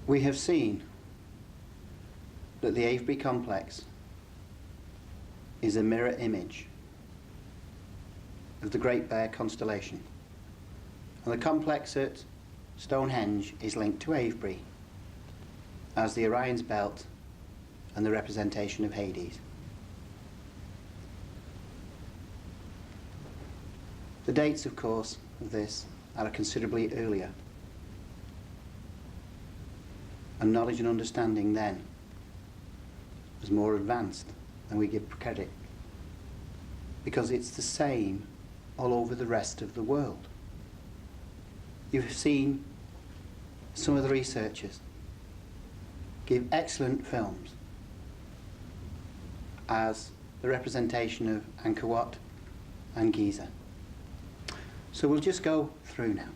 We have seen that the Avebury complex is a mirror image of the Great Bear constellation, and the complex at Stonehenge is linked to Avebury as the Orion's belt and the representation of Hades. The dates, of course, of this are considerably earlier, and knowledge and understanding then was more advanced than we give credit, because it's the same all over the rest of the world. You've seen some of the researchers give excellent films as the representation of Angkor Wat and Giza. So we'll just go through now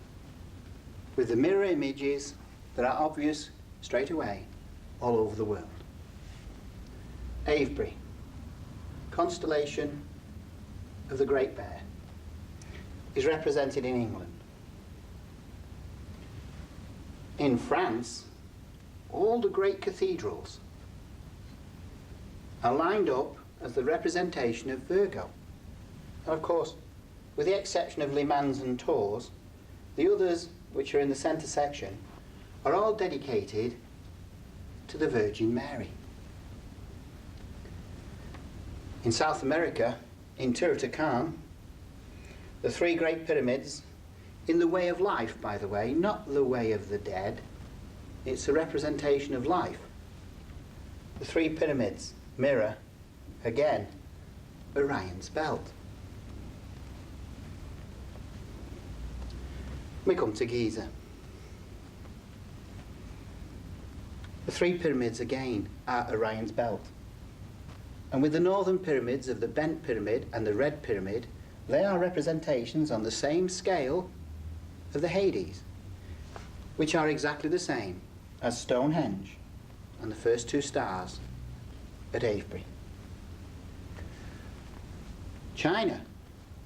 with the mirror images that are obvious straight away all over the world. Avebury, constellation of the Great Bear, is represented in England. In France, all the great cathedrals are lined up as the representation of Virgo. And of course, with the exception of Le Mans and Tours, the others, which are in the centre section, are all dedicated to the Virgin Mary. In South America, in Teotihuacan, the three great pyramids, in the way of life, by the way, not the way of the dead, it's a representation of life. The three pyramids mirror, again, Orion's belt. We come to Giza. The three pyramids again are Orion's belt. And with the northern pyramids of the Bent Pyramid and the Red Pyramid, they are representations on the same scale of the Hades, which are exactly the same as Stonehenge and the first two stars at Avebury. China,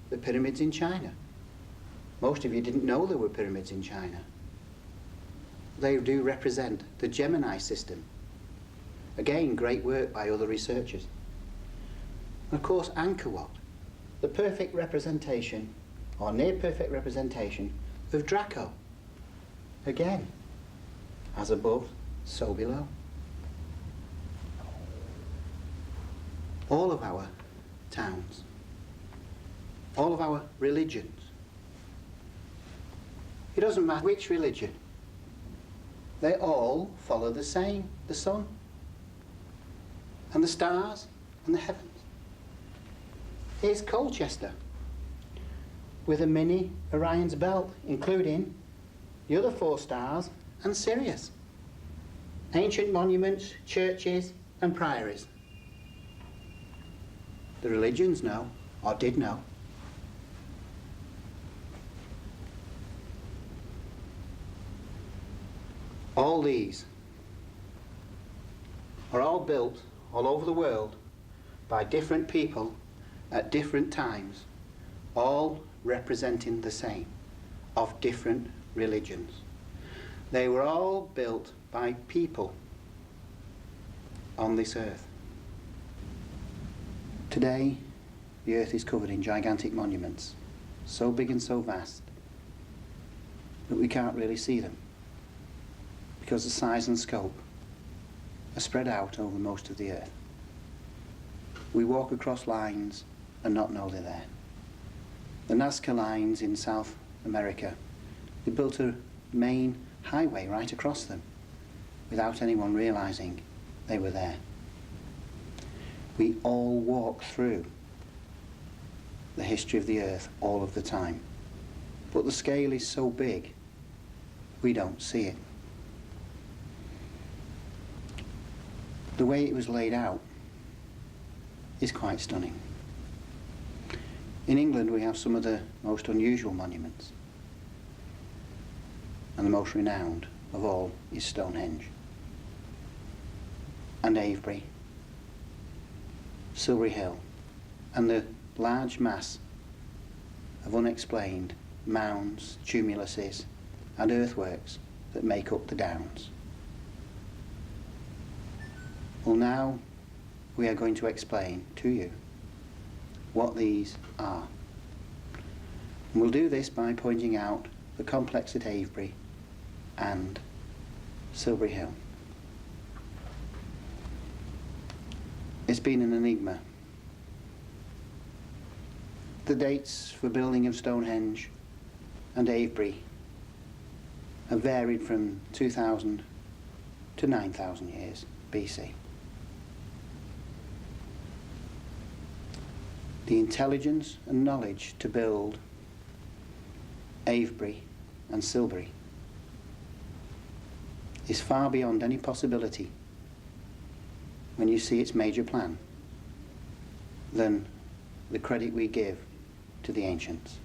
the pyramids in China. Most of you didn't know there were pyramids in China. They do represent the Gemini system. Again, great work by other researchers. And of course, Angkor Wat, the perfect representation, or near perfect representation, of Draco. Again, as above, so below. All of our towns, all of our religions, it doesn't matter which religion, they all follow the same, the sun, and the stars, and the heavens. Here's Colchester, with a mini Orion's belt, including the other four stars and Sirius. Ancient monuments, churches, and priories. The religions know, or did know. All these are all built all over the world by different people at different times, all representing the same, of different religions. They were all built by people on this earth. Today, the earth is covered in gigantic monuments, so big and so vast that we can't really see them, because the size and scope are spread out over most of the earth. We walk across lines and not know they're there. The Nazca lines in South America, they built a main highway right across them without anyone realizing they were there. We all walk through the history of the earth all of the time, but the scale is so big we don't see it. The way it was laid out is quite stunning. In England we have some of the most unusual monuments, and the most renowned of all is Stonehenge, and Avebury, Silbury Hill, and the large mass of unexplained mounds, tumuluses, and earthworks that make up the Downs. Well, now we are going to explain to you what these are. And we'll do this by pointing out the complex at Avebury and Silbury Hill. It's been an enigma. The dates for building of Stonehenge and Avebury have varied from 2000 to 9,000 years BC. The intelligence and knowledge to build Avebury and Silbury is far beyond any possibility when you see its major plan than the credit we give to the ancients.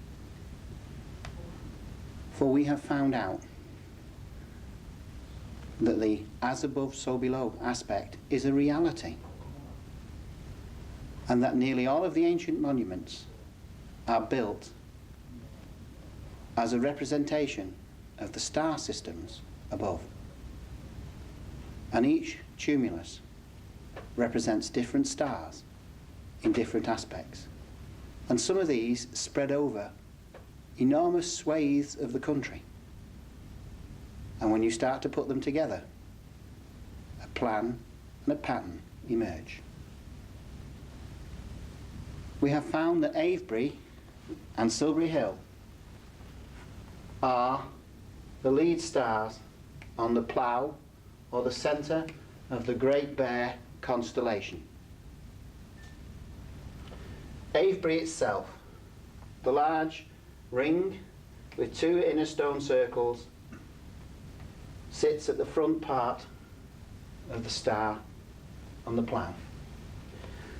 For we have found out that the as above so below aspect is a reality, and that nearly all of the ancient monuments are built as a representation of the star systems above, and each tumulus represents different stars in different aspects, and some of these spread over enormous swathes of the country. And when you start to put them together, a plan and a pattern emerge. We have found that Avebury and Silbury Hill are the lead stars on the plough or the centre of the Great Bear constellation. Avebury itself, the large ring with two inner stone circles, sits at the front part of the star on the plough.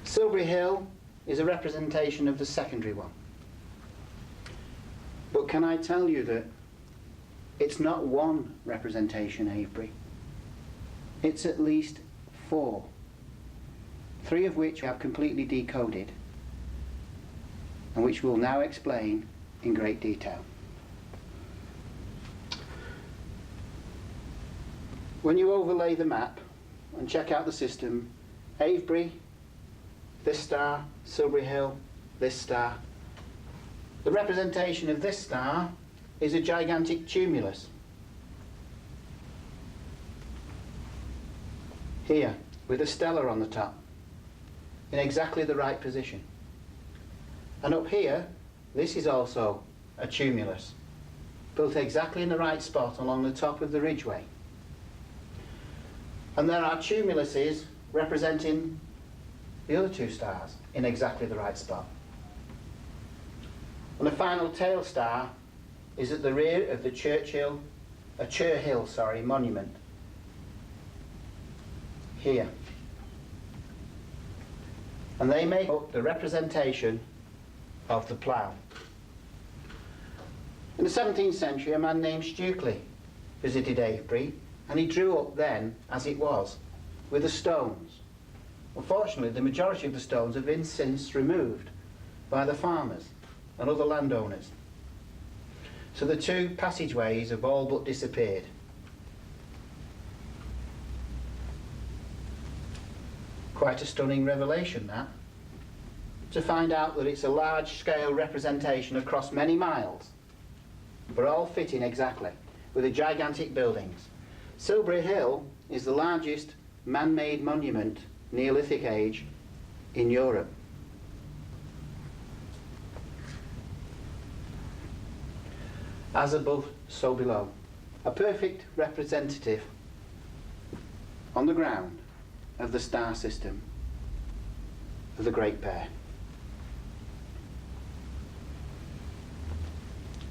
Silbury Hill is a representation of the secondary one. But can I tell you that it's not one representation, Avebury. It's at least four, three of which we have completely decoded, and which we'll now explain in great detail. When you overlay the map and check out the system, Avebury, this star, Silbury Hill, this star. The representation of this star is a gigantic tumulus. Here, with a stellar on the top, in exactly the right position. And up here, this is also a tumulus, built exactly in the right spot along the top of the ridgeway. And there are tumuluses representing the other two stars in exactly the right spot. And the final tail star is at the rear of the Churhill monument. Here. And they make up the representation of the plough. In the 17th century, a man named Stukely visited Avebury, and he drew up then as it was, with the stones. Unfortunately, the majority of the stones have been since removed by the farmers and other landowners. So the two passageways have all but disappeared. Quite a stunning revelation, that, to find out that it's a large-scale representation across many miles, but all fitting exactly, with the gigantic buildings. Silbury Hill is the largest man-made monument, Neolithic age, in Europe. As above, so below. A perfect representative on the ground of the star system of the Great Bear.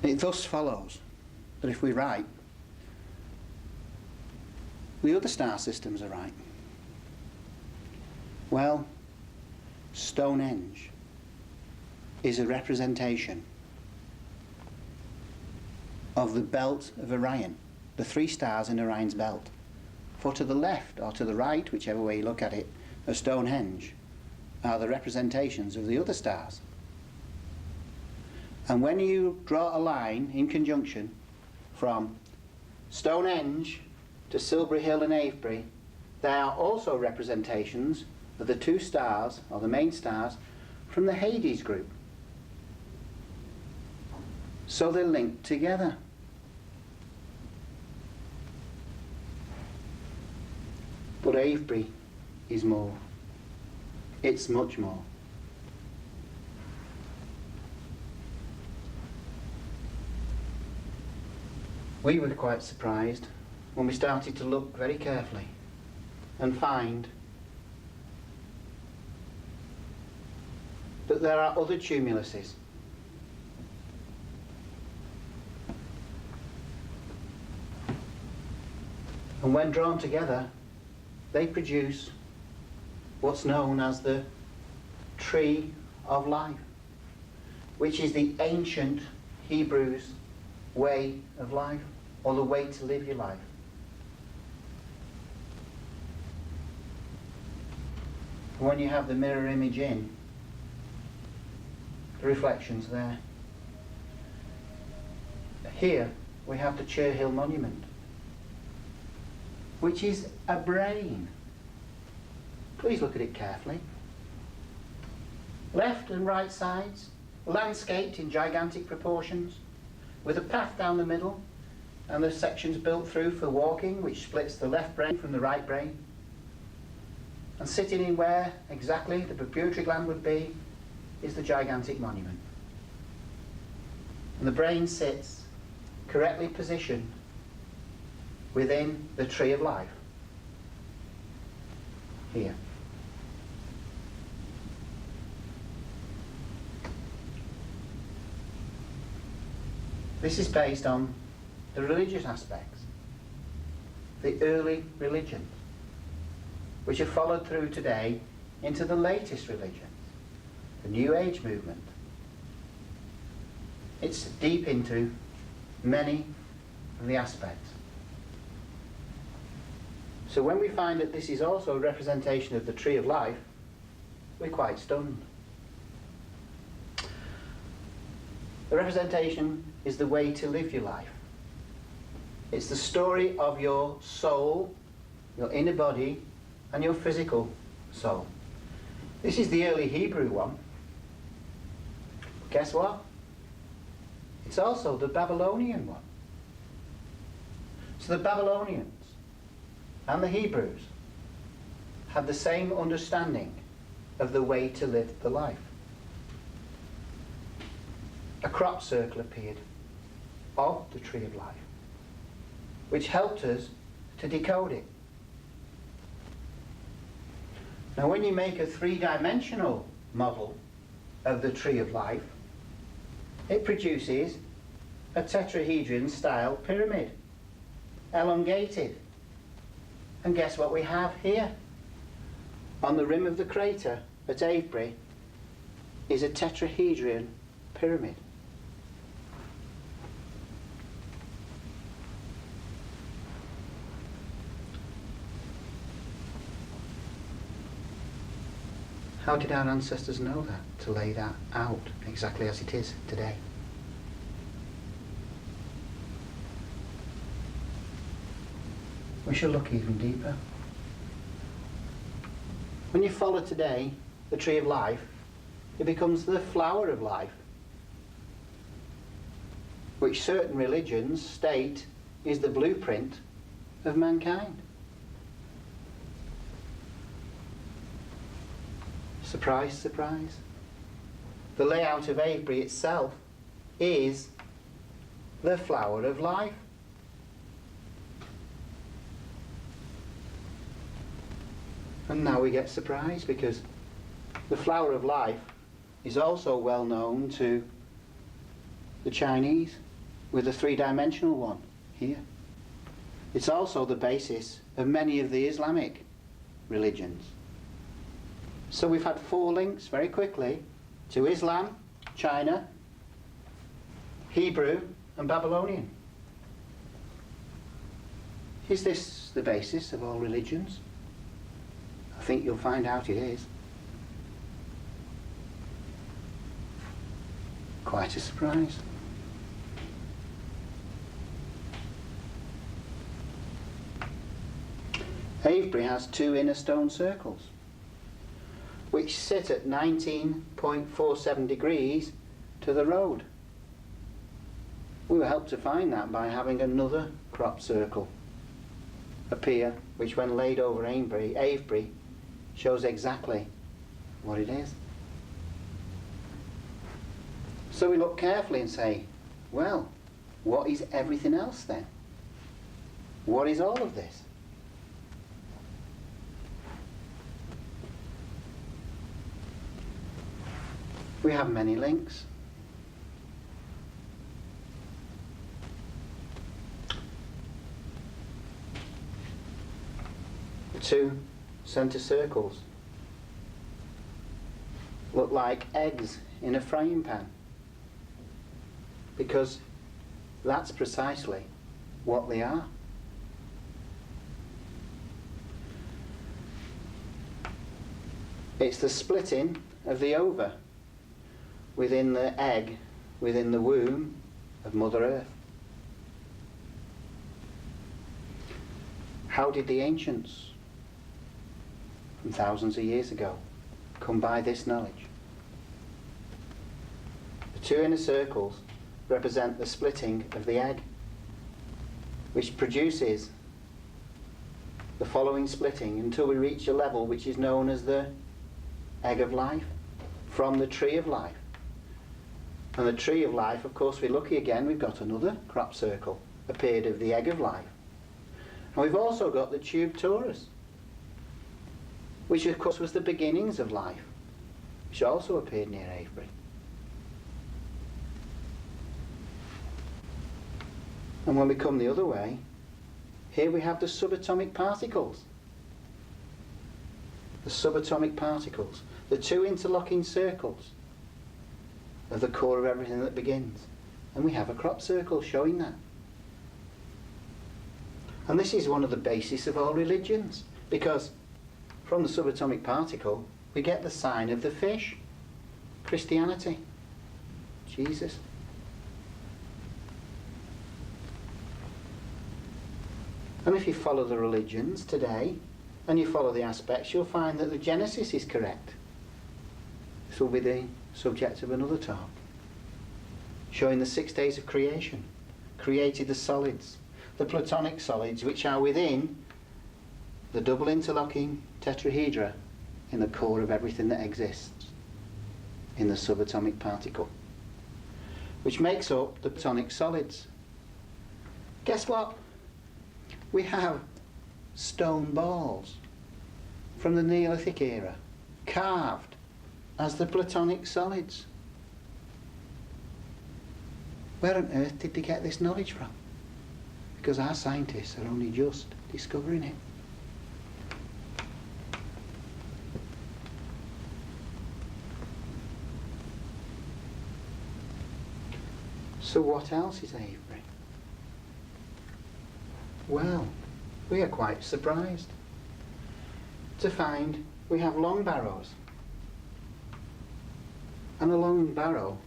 It thus follows that if we're right, the other star systems are right. Well, Stonehenge is a representation of the belt of Orion, the three stars in Orion's belt. For to the left or to the right, whichever way you look at it, of Stonehenge are the representations of the other stars. And when you draw a line in conjunction from Stonehenge to Silbury Hill and Avebury, They are also representations of the two stars, or the main stars, from the Hades group. So they're linked together. But Avebury is more. It's much more. We were quite surprised when we started to look very carefully and find that there are other tumuluses. And when drawn together, they produce what's known as the Tree of Life, which is the ancient Hebrews' way of life, or the way to live your life. And when you have the mirror image in, the reflections there. Here we have the Cher Hill Monument, which is a brain. Please look at it carefully. Left and right sides, landscaped in gigantic proportions, with a path down the middle, and the sections built through for walking, which splits the left brain from the right brain. And sitting in where exactly the pituitary gland would be is the gigantic monument. And the brain sits correctly positioned within the Tree of Life. Here. This is based on the religious aspects, the early religions, which have followed through today into the latest religions, the New Age movement. It's deep into many of the aspects. So when we find that this is also a representation of the Tree of Life, we're quite stunned. The representation is the way to live your life. It's the story of your soul, your inner body, and your physical soul. This is the early Hebrew one. Guess what? It's also the Babylonian one. So the Babylonians and the Hebrews had the same understanding of the way to live the life. A crop circle appeared of the Tree of Life, which helped us to decode it. Now when you make a three-dimensional model of the Tree of Life, it produces a tetrahedron style pyramid, elongated. And guess what we have here? On the rim of the crater at Avebury is a tetrahedron pyramid. How did our ancestors know that, to lay that out exactly as it is today? We should look even deeper. When you follow today the Tree of Life, it becomes the flower of life, which certain religions state is the blueprint of mankind. Surprise, surprise. The layout of Avebury itself is the flower of life. And now we get surprised because the flower of life is also well known to the Chinese with a three-dimensional one here. It's also the basis of many of the Islamic religions. So we've had four links very quickly to Islam, China, Hebrew, and Babylonian. Is this the basis of all religions? I think you'll find out it is. Quite a surprise. Avebury has two inner stone circles, which sit at 19.47 degrees to the road. We were helped to find that by having another crop circle appear, which when laid over Avebury shows exactly what it is. So we look carefully and say, well, what is everything else then? What is all of this? We have many links. The two centre circles look like eggs in a frying pan, because that's precisely what they are. It's the splitting of the ova within the egg, within the womb of Mother Earth. How did the ancients, from thousands of years ago, come by this knowledge? The two inner circles represent the splitting of the egg, which produces the following splitting until we reach a level which is known as the egg of life, from the tree of life. And the tree of life, of course, we're lucky again, we've got another crop circle appeared of the egg of life. And we've also got the tube torus, which of course was the beginnings of life, which also appeared near Avebury. And when we come the other way, here we have the subatomic particles. The subatomic particles, the two interlocking circles of the core of everything that begins. And we have a crop circle showing that. And this is one of the bases of all religions, because from the subatomic particle we get the sign of the fish, Christianity, Jesus. And if you follow the religions today, and you follow the aspects, you'll find that the Genesis is correct. This will be the subject of another talk, showing the 6 days of creation, created the solids, the platonic solids, which are within the double interlocking tetrahedra in the core of everything that exists, in the subatomic particle, which makes up the platonic solids. Guess what? We have stone balls from the Neolithic era, carved as the platonic solids. Where on earth did they get this knowledge from? Because our scientists are only just discovering it. So what else is Avebury? Well, we are quite surprised to find we have long barrows. And a long barrow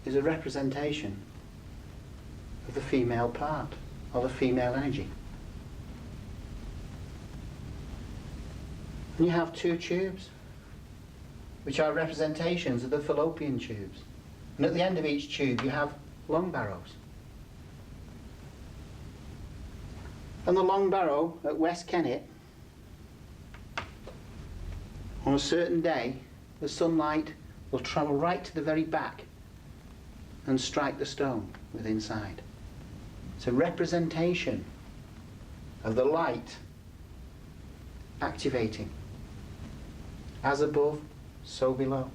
is a representation of the female part, or the female energy. And you have two tubes, which are representations of the fallopian tubes. And at the end of each tube you have long barrows. And the long barrow at West Kennet, on a certain day, the sunlight will travel right to the very back and strike the stone with inside. It's a representation of the light activating. As above, so below.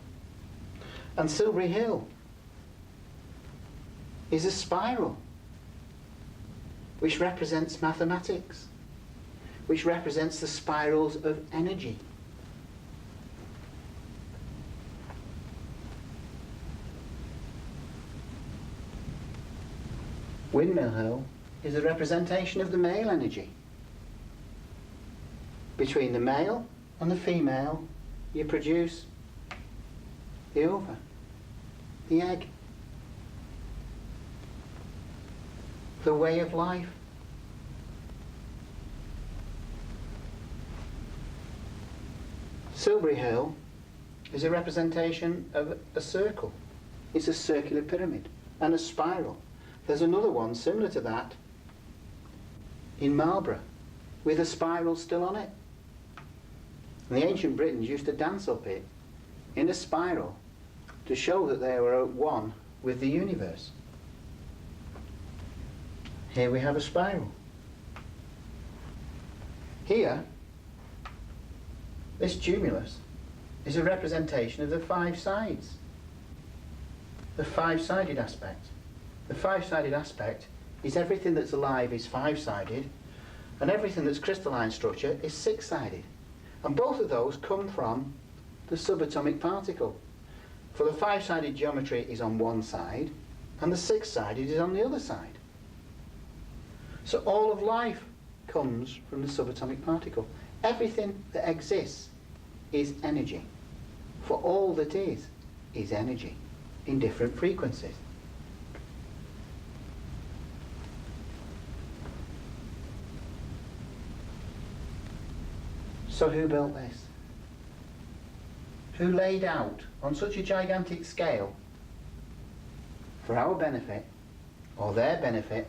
And Silbury Hill is a spiral, which represents mathematics, which represents the spirals of energy. Windmill Hill is a representation of the male energy. Between the male and the female, you produce the ova, the egg, the way of life. Silbury Hill is a representation of a circle. It's a circular pyramid and a spiral. There's another one similar to that in Marlborough with a spiral still on it. And the ancient Britons used to dance up it in a spiral to show that they were at one with the universe. Here we have a spiral. Here, this tumulus is a representation of the five sides. The five-sided aspect. The five-sided aspect is everything that's alive is five-sided, and everything that's crystalline structure is six-sided. And both of those come from the subatomic particle. For the five-sided geometry is on one side, and the six-sided is on the other side. So all of life comes from the subatomic particle. Everything that exists is energy. For all that is energy in different frequencies. So who built this? Who laid out on such a gigantic scale for our benefit, or their benefit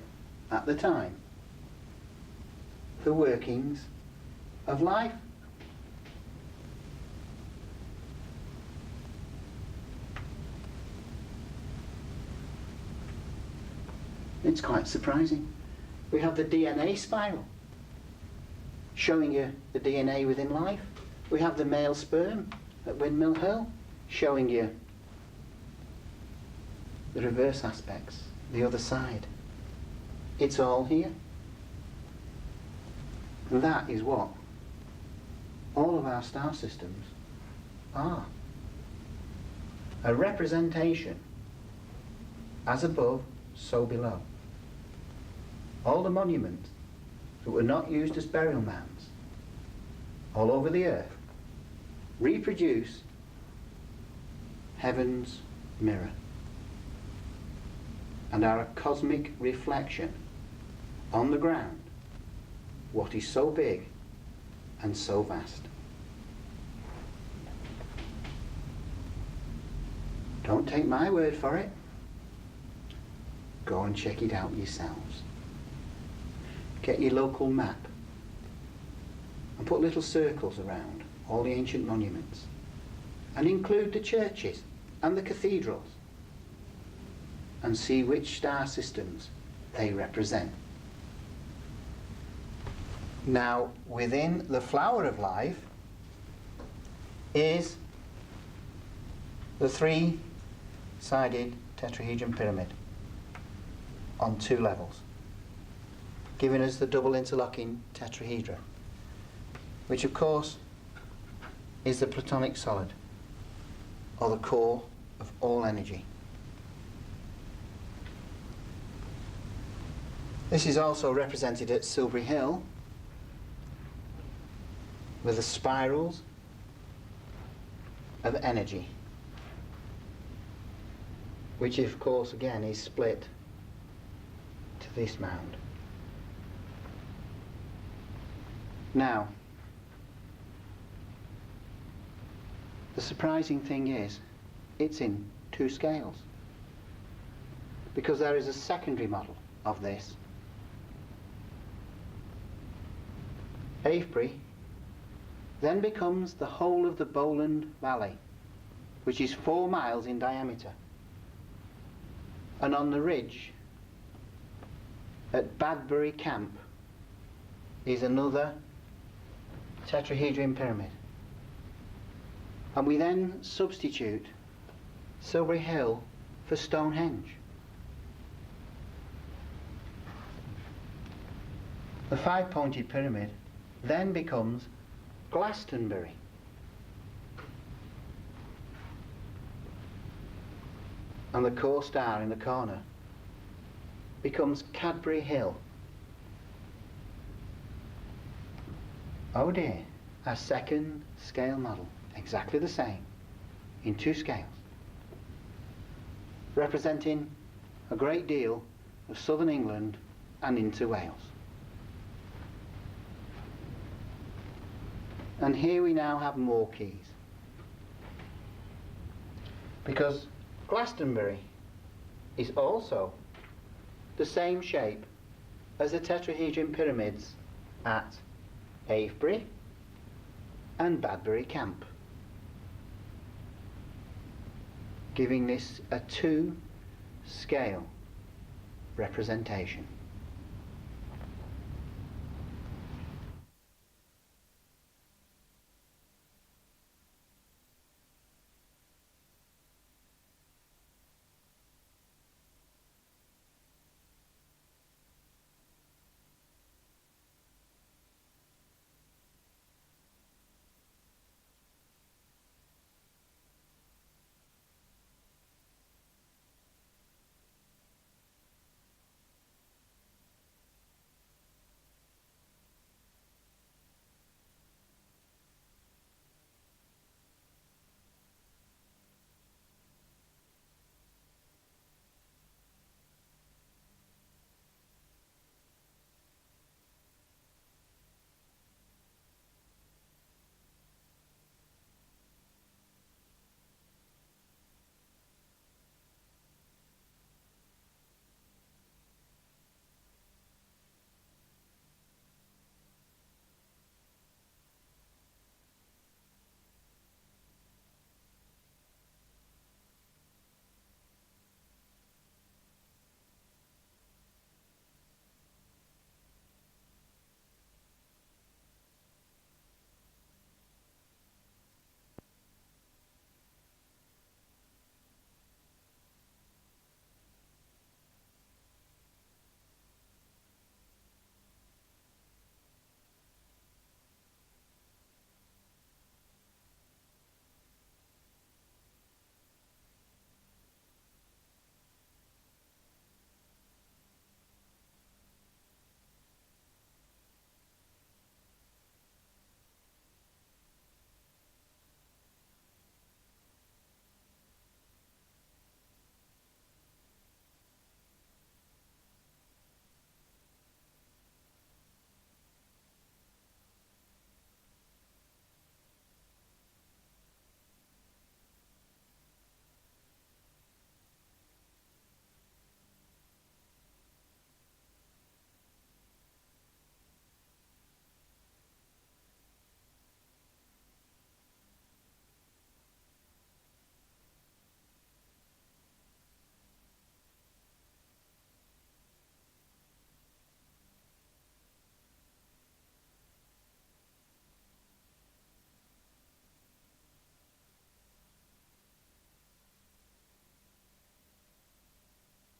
at the time, the workings of life? It's quite surprising. We have the DNA spiral showing you the DNA within life. We have the male sperm at Windmill Hill showing you the reverse aspects, the other side. It's all here. And that is what all of our star systems are. A representation, as above, so below. All the monuments that were not used as burial mounds all over the earth reproduce heaven's mirror and are a cosmic reflection on the ground, what is so big and so vast. Don't take my word for it. Go and check it out yourselves. Get your local map and put little circles around all the ancient monuments and include the churches and the cathedrals and see which star systems they represent. Now, within the flower of life is the three-sided tetrahedron pyramid on two levels, giving us the double interlocking tetrahedra, which of course is the platonic solid, or the core of all energy. This is also represented at Silbury Hill with the spirals of energy, which of course again is split to this mound. Now, the surprising thing is it's in two scales, because there is a secondary model of this. Avebury then becomes the whole of the Bowland Valley, which is 4 miles in diameter. And on the ridge at Badbury Camp is another tetrahedron pyramid. And we then substitute Silbury Hill for Stonehenge. The 5-pointed pyramid then becomes Glastonbury. And the core star in the corner becomes Cadbury Hill. Oh dear, a second scale model, exactly the same, in two scales, representing a great deal of southern England and into Wales. And here we now have more keys. Because Glastonbury is also the same shape as the tetrahedron pyramids at Avebury and Badbury Camp, giving this a 2-scale representation.